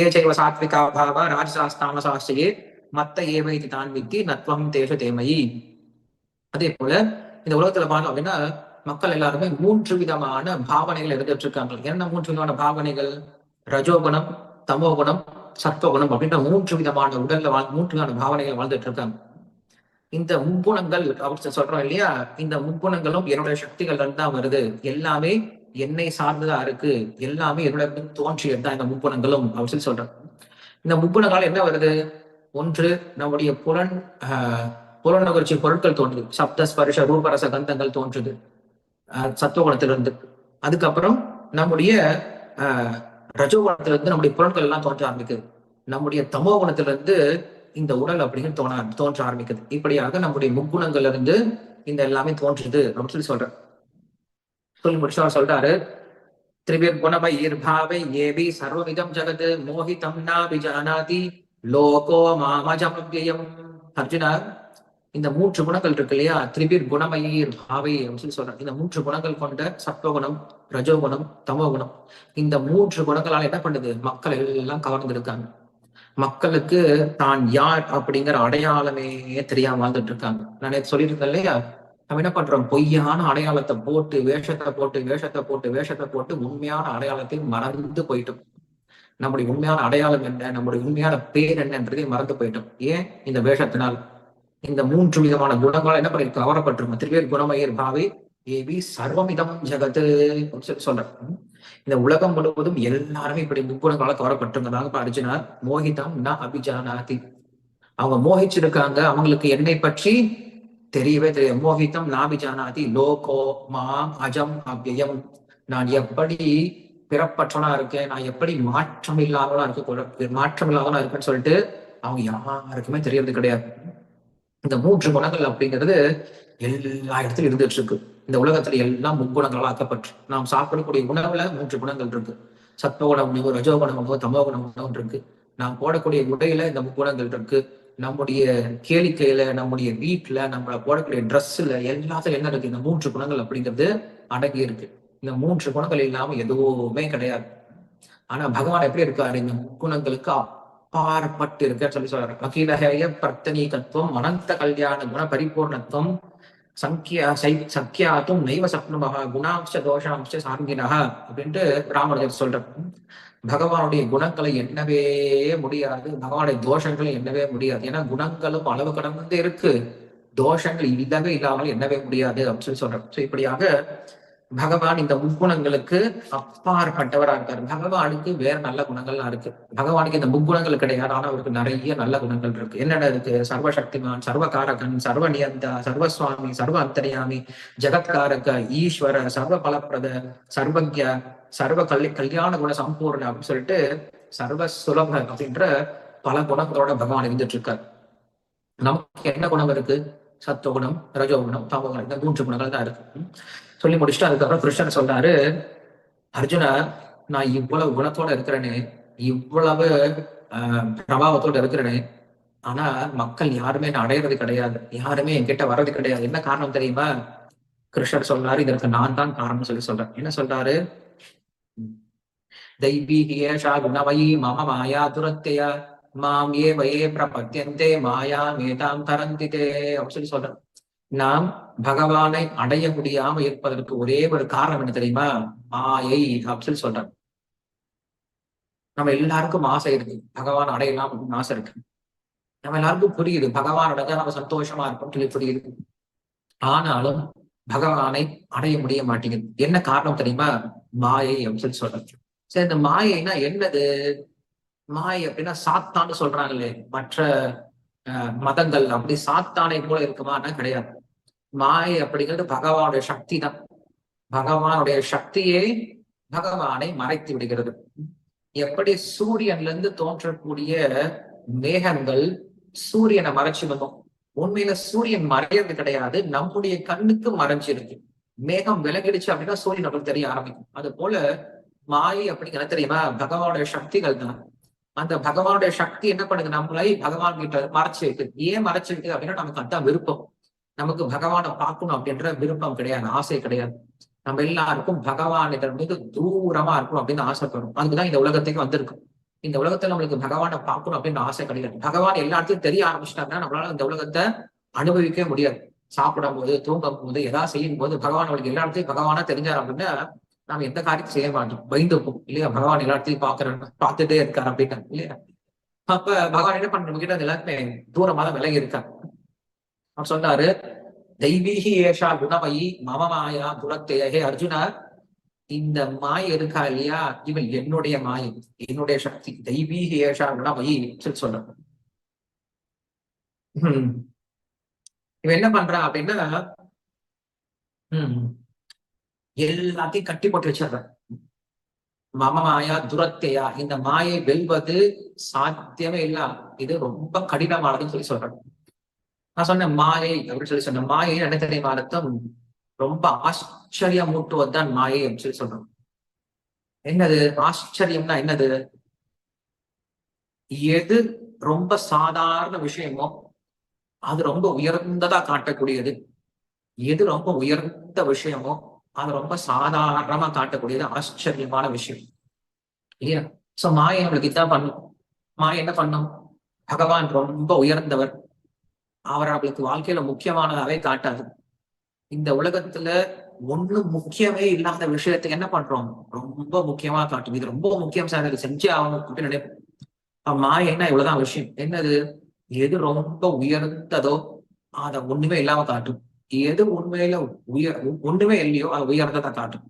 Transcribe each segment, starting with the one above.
ஏச்சைவ சாத்விகா பாவ ராஜசாஸ்தாமசாஸ்திரியே மத்த ஏவைதி தான் வித்தி நத்வம் தேஷ தேமயி. அதே போல இந்த உலகத்துல பார்த்தோம் அப்படின்னா மக்கள் எல்லாருமே 3 விதமான பாவனைகள் எடுத்துட்டு இருக்காங்க. என்ன 3 விதமான பாவனைகள்? ரஜோகுணம், தமோகுணம், சத்வகுணம் அப்படின்ற 3 விதமான உடல்ல 3 விதமான பாவனைகள் வாழ்ந்துட்டு இருக்காங்க. இந்த முக்குணங்கள் அப்படின்னு சொல்றோம் இல்லையா, இந்த முக்குணங்களும் என்னுடைய சக்திகள் தான் வருது, எல்லாமே என்னை சார்ந்துதான் இருக்கு, எல்லாமே என்னுடைய தோன்றியது தான் இந்த முக்குணங்களும் அப்படின்னு சொல்றேன். இந்த முக்குணங்கள் என்ன வருது? ஒன்று, நம்முடைய புலனுணர்ச்சி பொருட்கள் தோன்றுது. சப்த ஸ்பர்ஷ ரூபரச கந்தங்கள் தோன்றுது சத்துவகுணத்திலிருந்து. அதுக்கப்புறம் நம்முடைய ரஜோகுணத்திலிருந்து நம்முடைய பொருட்கள் எல்லாம் தோன்ற ஆரம்பிக்குது. நம்முடைய தமோ குணத்திலிருந்து இந்த உடல் அப்படின்னு தோன்ற ஆரம்பிக்குது. இப்படியாக நம்முடைய முக்குணங்கள்ல இருந்து இந்த எல்லாமே தோன்றுது அப்படின்னு சொல்றேன். சொல்லி முடிச்சு அவர் சொல்றாரு, திரிபிர் குணமயிர்பாவை ஏபி சர்வமிதம் ஜகத் மோகிதம் நாபிஜானாதி லோகோ மாமஜமவ்யயம். அர்ஜுனா, இந்த 3 குணங்கள் இருக்கு இல்லையா, திரிபிர் குணமயிர் பாவை அப்படின்னு சொல்றாங்க. இந்த 3 குணங்கள் கொண்ட சத்வகுணம், ரஜோகுணம், தமோகுணம், இந்த 3 குணங்களால என்ன பண்ணுது? மக்கள் எல்லாம் கவர்ந்துருக்காங்க. மக்களுக்கு தான் யார் அப்படிங்கிற அடையாளமே தெரியாம வாழ்ந்துட்டு இருக்காங்க. நான் சொல்லியிருக்கேன் இல்லையா, நம்ம என்ன பண்றோம்? பொய்யான அடையாளத்தை போட்டு வேஷத்தை போட்டு உண்மையான அடையாளத்தை மறந்து போயிட்டோம். நம்முடைய உண்மையான அடையாளம் என்ன, நம்முடைய உண்மையான பேர் என்னன்றதை மறந்து போயிட்டோம். ஏன்? இந்த வேஷத்தினால். இந்த 3 விதமான குணங்கள் என்ன பண்ணிருக்கு? கவரப்பட்டிருக்கும். திருவேர் குணமயர் பாவை ஏவி சர்வமிதம் ஜகத்து சொல்றேன். இந்த உலகம் முழுவதும் எல்லாருமே இப்படி முக்குணங்களால கவரப்பட்டிருந்ததாக அர்ஜுனார். மோகிதம் ந அபிஜானாதி. அவங்க மோகிச்சிருக்காங்க, அவங்களுக்கு என்னை பற்றி தெரியவே தெரியும். மோகிதம் நாபிஜானாதி லோகோ மாம் அஜம் அவ்யயம். நான் எப்படி பிறப்பற்றனா இருக்கேன், நான் எப்படி மாற்றம் இல்லாதவனா இருக்கேன்னு சொல்லிட்டு அவங்க யாருக்குமே தெரியறது கிடையாது. இந்த 3 குணங்கள் அப்படிங்கிறது எல்லா இடத்துலயும் இருந்துட்டு இருக்கு. இந்த உலகத்துல எல்லாம் முக்குணங்களால் ஆக்கப்பட்டு நாம் சாப்பிடக்கூடிய உணவுல 3 குணங்கள் இருக்கு. சத்வகுண உணவு, ரஜோகுண உணவு, தமோகுண உணவு இருக்கு. நாம் போடக்கூடிய உடையில இந்த முக்குணங்கள் இருக்கு. நம்முடைய கேளிக்கையில, நம்முடைய வீட்டுல, நம்மள போடக்கூடிய ட்ரெஸ்ல எல்லாத்துலயும் என்ன இருக்கு? இந்த 3 குணங்கள் அப்படிங்கிறது அடங்கி இருக்கு. இந்த 3 குணங்கள் இல்லாம எதுவுமே கிடையாது. ஆனா பகவான் எப்படி இருக்காரு? இந்த முக்குணங்களுக்கு அப்பாற்பட்டு இருக்க சொல்லி சொல்றாரு. அகிலஹய பிரத்தனீகத்துவம் அனந்த கல்யாண குண பரிபூர்ணத்துவம் சக்கியாத்தும் நைவ சப்னமக குணாம்ச தோஷாம்ச சாங்கினக அப்படின்ட்டு ராமராஜர் சொல்ற. பகவானுடைய குணங்களை எண்ணவே முடியாது, பகவானுடைய தோஷங்களை எண்ணவே முடியாது. ஏன்னா குணங்களும் அளவு கடந்து இருக்கு, தோஷங்கள் இல்லவே இல்லாமல் எண்ணவே முடியாது அப்படின்னு சொல்லி சொல்றோம். ஸோ இப்படியாக பகவான் இந்த முக்குணங்களுக்கு அப்பாற்பட்டவரா இருக்காரு. பகவானுக்கு வேற நல்ல குணங்கள்லாம் இருக்கு. பகவானுக்கு இந்த முக்குணங்கள் கிடையாது, ஆனா அவருக்கு நிறைய நல்ல குணங்கள் இருக்கு. என்னென்ன இருக்கு? சர்வசக்திமான், சர்வகாரகன், சர்வ நியந்தா, சர்வசுவாமி, சர்வ அந்தர்யாமி, ஜெகத்காரக, ஈஸ்வர, சர்வ பலப்பிரத, சர்வஜ, சர்வ கல்யாண குண சம்பூர்ண அப்படின்னு சொல்லிட்டு சர்வ சுலப அப்படின்ற பல குணங்களோட பகவான் இருந்துட்டு இருக்காரு. நமக்கு என்ன குணம் இருக்கு? சத்துவகுணம், ரஜோகுணம், தமோகுணம், இந்த 3 குணங்கள் தான் இருக்கு. சொல்லி முடிச்சுட்டு அதுக்கப்புறம் கிருஷ்ணன் சொல்றாரு, அர்ஜுனா, நான் இவ்வளவு குணத்தோட இருக்கிறேனே, இவ்வளவு பிரபாவத்தோட இருக்கிறேனே, ஆனா மக்கள் யாருமே நான் அடையிறது கிடையாது, யாருமே என்கிட்ட வர்றது கிடையாது. என்ன காரணம் தெரியுமா? கிருஷ்ணர் சொல்றாரு, இதற்கு நான் தான் காரணம் சொல்லி சொல்றேன். என்ன சொல்றாரு? தைவீகேஷா குணமயி மம மாயா துரத்தைய மாம் ஏ வயே பிரபத்தியந்தே மாயா மேதாம் தரந்திதே அப்படின்னு சொல்லி சொல்றேன். நாம் பகவானை அடைய முடியாம இருப்பதற்கு ஒரே ஒரு காரணம் என்ன தெரியுமா? மாயை அப்படின்னு சொல்றாங்க. நம்ம எல்லாருக்கும் ஆசை இருக்கு, பகவான் அடையலாம் அப்படின்னு ஆசை இருக்கு. நம்ம எல்லாருக்கும் புரியுது, பகவான் அடைஞ்சா நம்ம சந்தோஷமா இருக்கும் சொல்லி புரியுது. ஆனாலும் பகவானை அடைய முடிய மாட்டேங்குது. என்ன காரணம் தெரியுமா? மாயை அப்படின்னு சொல்லி சொல்றாங்க. சரி, இந்த மாயைனா என்னது? மாயை அப்படின்னா சாத்தான்னு சொல்றாங்களே மற்ற மதங்கள், அப்படி சாத்தானை போல இருக்குமான்னா கிடையாது. மாயை அப்படிங்கிறது பகவானுடைய சக்தி தான். பகவானுடைய சக்தியே பகவானை மறைத்து விடுகிறது. எப்படி சூரியன்ல இருந்து தோன்றக்கூடிய மேகங்கள் சூரியனை மறைச்சு வந்தோம், உண்மையில சூரியன் மறையறது கிடையாது, நம்முடைய கண்ணுக்கு மறைஞ்சிருக்கு. மேகம் விலகிடுச்சு அப்படின்னா சூரியன் நம்மளுக்கு தெரிய ஆரம்பிக்கும். அது போல மாயை அப்படிங்கிறது தெரியுமா? பகவானுடைய சக்திகள் தான். அந்த பகவானுடைய சக்தி என்ன பண்ணுது? நம்மளை பகவான் கிட்ட மறைச்சு வைக்குது. ஏன் மறைச்சு வைக்குது அப்படின்னா நமக்கு அதான் விருப்பம். நமக்கு பகவானை பார்க்கணும் அப்படின்ற விருப்பம் கிடையாது, ஆசை கிடையாது. நம்ம எல்லாருக்கும் பகவானிடம் மீது தூரமா இருக்கணும் அப்படின்னு ஆசைப்படும். அதுக்குதான் இந்த உலகத்துக்கு வந்திருக்கும். இந்த உலகத்துல நம்மளுக்கு பகவானை பார்க்கணும் அப்படின்னு ஆசை கிடையாது. பகவான் எல்லா இடத்தையும் தெரிய ஆரம்பிச்சிட்டாங்கன்னா நம்மளால இந்த உலகத்தை அனுபவிக்கவே முடியாது. சாப்பிடும் போது, தூங்கும் போது, ஏதாவது செய்யும் போது பகவான் அவளுக்கு எல்லா இடத்தையும் பகவானா தெரிஞ்சார் அப்படின்னா நாம எந்த காரியத்தையும் செய்ய மாட்டோம், பயந்துப்போம் இல்லையா? பகவான் எல்லா இடத்தையும் பார்த்துட்டே இருக்காரு அப்படின்னா இல்லையா? அப்ப பகவான் என்ன பண்ற கிட்ட அது எல்லாருமே தூரமா தான் விலகி இருக்காரு. அவர் சொன்னாரு, தெய்வீகி ஏஷா குணமயி மம மாயா துரத்தையே அர்ஜுனா, இந்த மாயை இருக்கா இல்லையா, இவள் என்னுடைய மாயை, என்னுடைய சக்தி. தெய்வீக ஏஷா குணமயி சொல்லி சொல்ற. இவன் என்ன பண்றான் அப்படின்னா எல்லாத்தையும் கட்டி போட்டு வச்சிடுறான். மம மாயா துரத்தையா, இந்த மாயை வெல்வது சாத்தியமே இல்ல, இது ரொம்ப கடினமானதுன்னு சொல்லி சொல்றேன். நான் சொன்னேன் மாயை அப்படின்னு சொல்லி சொன்னேன். மாயை என்ன தெரியுமா அர்த்தம்? ரொம்ப ஆச்சரியமூட்டுவதுதான் மாயை அப்படின்னு சொல்லி சொல்றோம். என்னது ஆச்சரியம்னா? என்னது? எது ரொம்ப சாதாரண விஷயமோ அது ரொம்ப உயர்ந்ததா காட்டக்கூடியது, எது ரொம்ப உயர்ந்த விஷயமோ அது ரொம்ப சாதாரணமா காட்டக்கூடியது ஆச்சரியமான விஷயம் இல்லையா? சோ மாயை நம்மளுக்கு இதான் பண்ணும். மாயை என்ன பண்ணும்? பகவான் ரொம்ப உயர்ந்தவர், அவர் அவளுக்கு வாழ்க்கையில முக்கியமானதாவே காட்டாது. இந்த உலகத்துல ஒண்ணு முக்கியமே இல்லாத விஷயத்துக்கு என்ன பண்றோம்? ரொம்ப முக்கியமா காட்டும். இது ரொம்ப முக்கியம் சார், இது செஞ்சே ஆகணும் அப்படின்னு நினைப்போம். மாயைன்னா இவ்வளவுதான் விஷயம். என்னது? எது ரொம்ப உயர்ந்ததோ அதை ஒண்ணுமே இல்லாம காட்டும். எது உண்மையில ஒண்ணுமே இல்லையோ அதை உயர்ந்ததை காட்டும்.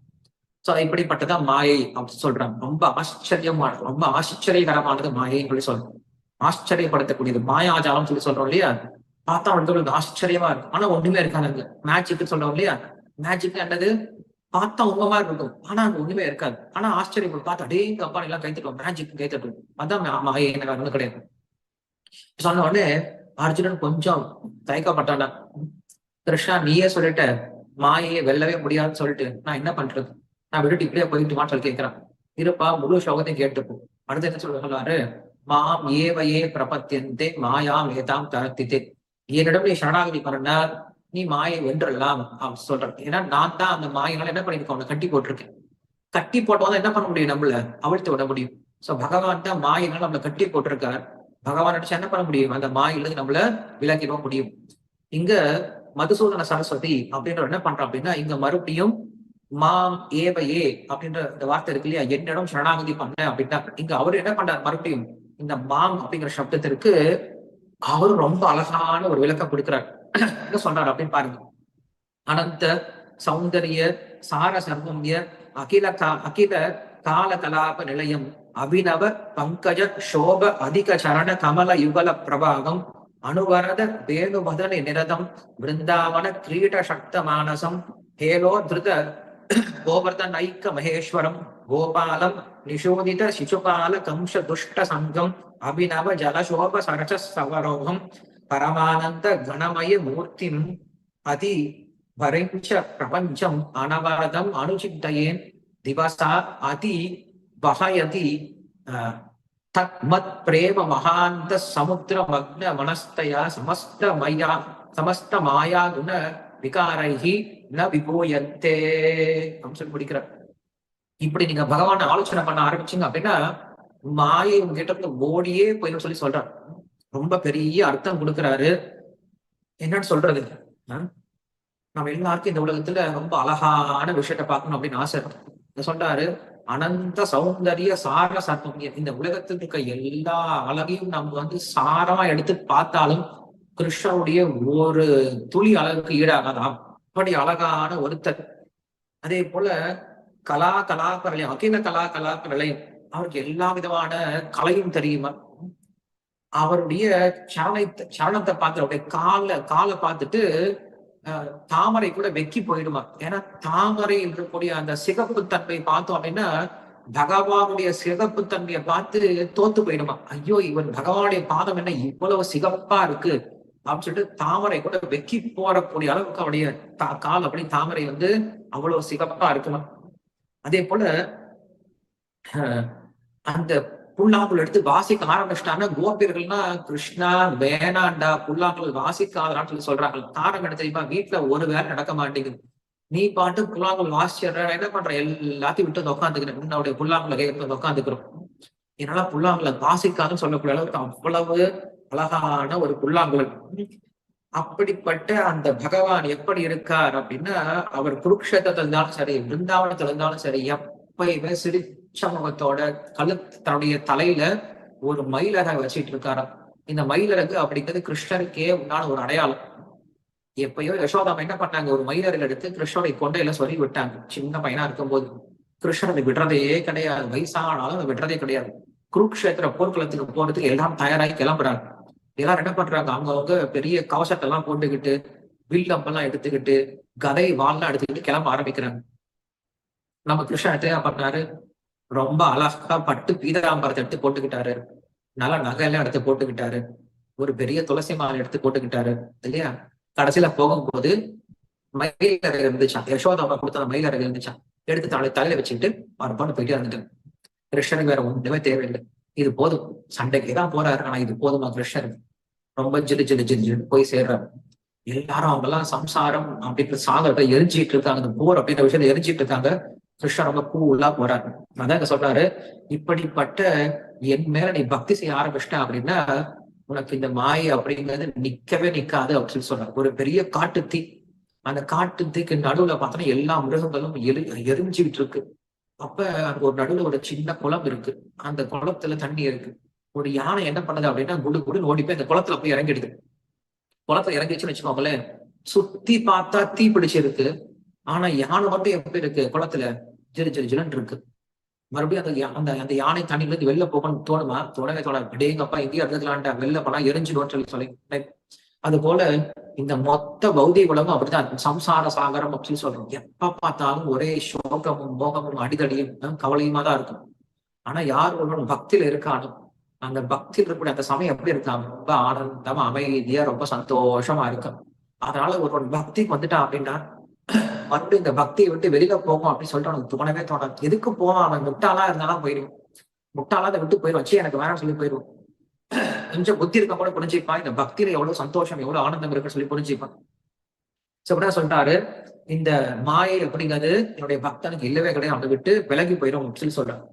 சோ இப்படிப்பட்டதான் மாயை அப்படின்னு சொல்றாங்க. ரொம்ப ஆச்சரியமானது, ரொம்ப ஆச்சரியகரமானது மாயைன்னு சொல்லி சொல்றோம். ஆச்சரியப்படுத்தக்கூடியது மாயாஜாலம் சொல்லி சொல்றோம் இல்லையா? பார்த்தா வந்து ஆச்சரியமா இருக்கும், ஆனா ஒண்ணுமே இருக்காது. மேஜிக் சொல்றோம் இல்லையா? மேஜிக் என்னது? பார்த்தா உண்மை இருக்கும், ஆனா அங்க ஒண்ணுமே இருக்காது. ஆனா ஆச்சரியம் பார்த்து அடே அப்பா எல்லாம் கைத்தட்டுவோம், மேஜிக் கைத்தட்டுவோம். அதான் மாயை, எனக்கு ஒண்ணு கிடையாது. சொன்ன உடனே அர்ஜுனன் கொஞ்சம் தயக்கப்பட்டானா. கிருஷ்ணா நீயே சொல்லிட்ட மாயையை வெல்லவே முடியாதுன்னு சொல்லிட்டு நான் என்ன பண்றது? நான் விட்டுட்டு இப்படியே போயிட்டுமான்னு சொல்லி கேட்கிறான். இருப்பா, முழு ஸ்லோகத்தையும் கேட்டுப்போம். அடுத்து என்ன சொல்றாரு? மாம் ஏவையே பிரபத்தியந்தே மாயாம் ஏதாம் தரத்தித்தே. என்னிடம் நீ சரணாகதி பண்ணா நீ மாயை வென்றலாம் அப்படின்னு சொல்றேன். ஏன்னா நான் தான் அந்த மாயினால என்ன பண்ணிருக்கேன், அவனை கட்டி போட்டிருக்கேன். கட்டி போட்டவன் என்ன பண்ண முடியும்? நம்மள அவிழ்த்து விட முடியும். சோ பகவான் தான் மாயினால நம்மளை கட்டி போட்டிருக்காரு. பகவான் நினைச்சா என்ன பண்ண முடியும்? அந்த மாயிலிருந்து நம்மள விலக்கிட முடியும். இங்க மதுசூதன சரஸ்வதி அப்படின்ற என்ன பண்றான் அப்படின்னா, இங்க மறுபடியும் மாம் ஏவையே அப்படின்ற இந்த வார்த்தை இருக்கு இல்லையா, என்னிடம் சரணாகதி பண்ண அப்படின்னா இங்க அவரு என்ன பண்றாரு? மறுபடியும் இந்த மாம் அப்படிங்கிற சப்தத்திற்கு அவரு ரொம்ப அழகான ஒரு விளக்கம் கொடுக்கிறார். என்ன சொல்றாரு அப்படின்னு பாருங்க. அனந்த சௌந்தரிய சார சர்வம்ய அகில கால கலாப நிலையம் அபிநவ பங்கஜ சோப அதிக சரண கமல யுகல பிரபாகம் அனுவரத வேணுமதன நிரதம் விருந்தாவன கிரீட சக்த மானசம் ஹேலோ திருத கோவர்தன் ஐக்க மகேஸ்வரம் கோபாலம் நிஷோதித சிசுபால கம்ச துஷ்ட சங்கம் அபிநவ ஜலசோப சரச சவரோகம் பரமானந்த கணமய மூர்த்திம் அதி வரைஞ்ச பிரபஞ்சம் அனவரதம் அனுசித்தயேன் திவசா அதி வஹயதி தத் மத் பிரேம மகாந்த சமுத்திர மக்ன மனஸ்தயா சமஸ்த மாயா குண விகாரைஹி ந விபூயந்தே அப்படின்னு சொல்லி முடிக்கிறார். இப்படி நீங்க பகவானை ஆலோசனை பண்ண ஆரம்பிச்சீங்க அப்படின்னா மாயை உங்ககிட்ட இருந்து ஓடியே போயிடும் சொல்லி சொல்றாரு. ரொம்ப பெரிய அர்த்தம் கொடுக்குறாரு. என்னன்னு சொல்றது? நம்ம எல்லாருக்கும் இந்த உலகத்துல ரொம்ப அழகான விஷயத்த பார்க்கணும் அப்படின்னு ஆசை சொல்றாரு. அனந்த சௌந்தரிய சார சர்வம், இந்த உலகத்தில் இருக்க எல்லா அழகையும் நம்ம வந்து சாரமா எடுத்து பார்த்தாலும் கிருஷ்ணனுடைய ஒரு துளி அழகுக்கு ஈடாகாதான். அப்படி அழகான ஒருத்தர். அதே போல கலாப நிலையம், அகில கலாப நிலையம், அவருக்கு எல்லா விதமான கலையும் தெரியுமா? அவருடைய சரணத்தை பார்த்து அவருடைய காலை பார்த்துட்டு தாமரை கூட வெக்கி போயிடுமா. ஏன்னா தாமரை இருக்கக்கூடிய அந்த சிகப்பு தன்மை பார்த்தோம் அப்படின்னா பகவானுடைய சிகப்பு தன்மையை பார்த்து தோத்து போயிடுமா. ஐயோ, இவன் பகவானுடைய பாதம் என்ன இவ்வளவு சிகப்பா இருக்கு அப்படின்னு சொல்லிட்டு தாமரை கூட வெக்கி போறக்கூடிய அளவுக்கு அவருடைய கால் அப்படி தாமரை வந்து அவ்வளவு சிகப்பா இருக்குமா. அதே போல அந்த புல்லாங்குழல் எடுத்து வாசிக்க ஆரம்பிச்சிட்டாங்கன்னா கோபியர்கள்னா கிருஷ்ணா வேணாண்டா புல்லாங்குழல் வாசிக்காதான்னு சொல்லி சொல்றாங்க. காரணம் என்ன தெரியுமா? வீட்டுல ஒரு வேலை நடக்க மாட்டேங்குது, நீ பாட்டு புல்லாங்குழல் வாசிச்சிடுற, என்ன பண்ற? எல்லாத்தையும் விட்டு உட்காந்துக்கிறேன், உன்னுடைய புல்லாங்குழல் கேட்கறது உட்காந்துக்கிறோம். என்னால புல்லாங்குழல் வாசிக்காதுன்னு சொல்லக்கூடிய அளவுக்கு அவ்வளவு அழகான ஒரு புல்லாங்குழல். அப்படிப்பட்ட அந்த பகவான் எப்படி இருக்கார் அப்படின்னா, அவர் குருக்ஷேத்திரத்துல இருந்தாலும் சரி, பிருந்தாவனத்துல இருந்தாலும் சரி, எப்பயுமே சிரிச்ச முகத்தோட தன்னுடைய தலையில ஒரு மயிலறகு வச்சிட்டு இருக்காராம். இந்த மயிலறகு அப்படிங்கிறது கிருஷ்ணருக்கே உண்டான ஒரு அடையாளம். எப்பயோ யசோதாமா என்ன பண்ணாங்க, ஒரு மயிலறகு எடுத்து கிருஷ்ணருடைய கொண்டையில சொல்லி விட்டாங்க சின்ன பையனா இருக்கும்போது. கிருஷ்ணர் அதை விடுறதே கிடையாது, வயசானாலும் அதை விடுறதே கிடையாது. குருக்ஷேத்திர போர்க்களத்துக்கு போறதுக்கு எல்லாம் தயாராகி கிளம்புறாங்க. எல்லாரும் என்ன பண்றாங்க, அவங்கவுங்க பெரிய கவசத்தை எல்லாம் போட்டுக்கிட்டு, வில்லம்பெல்லாம் எடுத்துக்கிட்டு, கதை வாள்லாம் எடுத்துக்கிட்டு கிளம்ப ஆரம்பிக்கிறாங்க. நம்ம கிருஷ்ணன் என்ன பண்ணாரு, ரொம்ப அழகா பட்டு பீதாம்பரத்தை எடுத்து போட்டுக்கிட்டாரு, நல்லா நகையெல்லாம் எடுத்து போட்டுக்கிட்டாரு, ஒரு பெரிய துளசி மாலை எடுத்து போட்டுக்கிட்டாரு இல்லையா. கடைசியில போகும்போது மயிலறை இருந்துச்சான், யசோதாவை கொடுத்த அந்த மயிலறை இருந்துச்சான், எடுத்து தலையில வச்சுக்கிட்டு அவர் போயிட்டே இருந்துட்டு. கிருஷ்ணனுக்கு வேற ஒண்ணுமே தேவையில்லை, இது போதும், சண்டைக்கு தான் போறாரு, ஆனா இது போதுமா கிருஷ்ணனுக்கு. ரொம்ப ஜிலு ஜிலு ஜிலு ஜிலு போய் சேர்றாரு. எல்லாரும் அவங்க எல்லாம் சம்சாரம் அப்படின்ற சாகரத்தை எரிஞ்சிட்டு இருக்காங்க, இந்த போர் அப்படின்ற விஷயத்த எரிஞ்சிட்டு இருக்காங்க. கிருஷ்ணன் ரொம்ப கூலா போறாரு. அதான் இங்க சொல்றாரு, இப்படிப்பட்ட என் மேல நீ பக்தி செய்ய ஆரம்பிச்சிட்ட அப்படின்னா உனக்கு இந்த மாயை அப்படிங்கிறது நிக்கவே நிக்காது அப்படின்னு சொல்லி சொல்றாரு. ஒரு பெரிய காட்டு தீ, அந்த காட்டு தீக்கு நடுவுல பார்த்தோன்னா எல்லா மிருகங்களும் எரிஞ்சுக்கிட்டு இருக்கு. அப்ப அங்க ஒரு நடுவுல ஒரு சின்ன குளம் இருக்கு, அந்த குளத்துல தண்ணி இருக்கு. ஒரு யானை என்ன பண்ணுது அப்படின்னா குடு குடுன்னு ஓடி போய் அந்த குளத்துல போய் இறங்கிடுது. குளத்துல இறங்கிச்சுன்னு வச்சுக்கோங்களேன், சுத்தி பார்த்தா தீ பிடிச்சிருக்கு, ஆனா யானை மட்டும் எப்படி இருக்கு, குளத்துல ஜிலு ஜிலு ஜிலுன்னு இருக்கு. மறுபடியும் அந்த அந்த யானை தண்ணில இருந்து வெளில போகணும்னு தோணுமா, தோணவே தோணாது. அடேங்கப்பா எங்கேயும் இருந்துக்கலான்டா, வெளில போனா எரிஞ்சிடும்னு சொல்லி அது போல இந்த மொத்த பௌதிக உலகம் அப்படிதான், சம்சார சாகரம் அப்படின்னு சொல்றோம். எப்ப பார்த்தாலும் ஒரே சோகமும் மோகமும் அடிதடியும் கவலையுமா தான் இருக்கும். ஆனா யார் ஒருவன் பக்தியில இருக்கானோ, அந்த பக்தியில் இருக்கக்கூடிய அந்த சமயம் எப்படி இருக்காங்க, ரொம்ப ஆனந்தமா அமைதியா ரொம்ப சந்தோஷமா இருக்கும். அதனால ஒருவன் பக்திக்கு வந்துட்டான் அப்படின்னா மறுபடியும் இந்த பக்தியை விட்டு வெளியில போகும் அப்படின்னு சொல்லிட்டு அவனுக்கு தோணவே தோணாது. எதுக்கு போவான், அவன் முட்டாளா இருந்தாலும் போயிடும், முட்டாளா அதை விட்டு போயிடும், வச்சு எனக்கு வேணாம்னு சொல்லி போயிடும். கொஞ்சம் புத்தி இருக்க கூட புரிஞ்சுப்பான், இந்த பக்தியில எவ்வளவு சந்தோஷம் எவ்வளவு ஆனந்தம் இருக்குன்னு சொல்லி புரிஞ்சுப்பான். அப்படின்னா சொல்றாரு, இந்த மாயை அப்படிங்கிறது என்னுடைய பக்தனுக்கு இல்லவே கிடையாது, அதை விட்டு விலகி போயிடும் சொல்லி சொல்றாரு.